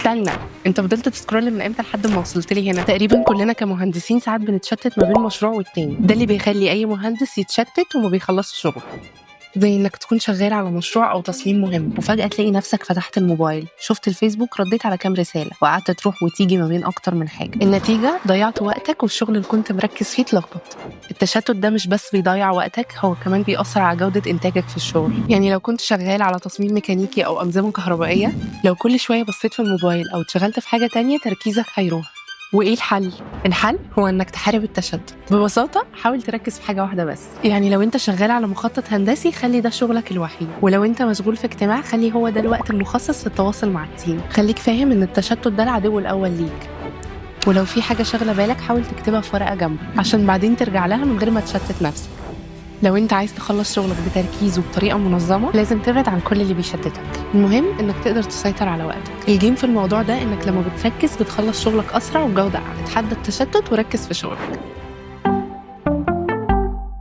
استنى، انت فضلت تسكرول من امتى لحد ما وصلت لي هنا؟ تقريبا كلنا كمهندسين ساعات بنتشتت ما بين مشروع والتاني، ده اللي بيخلي اي مهندس يتشتت وما بيخلصش شغل. زي انك تكون شغال على مشروع او تصميم مهم وفجأة تلاقي نفسك فتحت الموبايل، شفت الفيسبوك، رديت على كام رسالة، وقعدت تروح وتيجي ما بين اكتر من حاجة. النتيجة ضيعت وقتك والشغل اللي كنت مركز فيه اتلخبط. التشتت ده مش بس بيضيع وقتك، هو كمان بيأثر على جودة انتاجك في الشغل. يعني لو كنت شغال على تصميم ميكانيكي او انظمة كهربائية، لو كل شوية بصيت في الموبايل او اتشغلت في حاجة تانية تركيزك هيروح. وإيه الحل؟ الحل هو إنك تحارب التشتت. ببساطة حاول تركز في حاجة واحدة بس. يعني لو أنت شغال على مخطط هندسي خلي ده شغلك الوحيد، ولو أنت مشغول في اجتماع خلي هو ده الوقت المخصص للتواصل مع التيم. خليك فاهم إن التشتت ده العدو الأول ليك، ولو في حاجة شاغلة بالك حاول تكتبها في ورقة جنبك عشان بعدين ترجع لها من غير ما تشتت نفسك. لو انت عايز تخلص شغلك بتركيز وبطريقة منظمة لازم تبعد عن كل اللي بيشتتك. المهم انك تقدر تسيطر على وقتك. الجيم في الموضوع ده انك لما بتركز بتخلص شغلك اسرع وبجودة اعلى. اتحدى التشتت وركز في شغلك.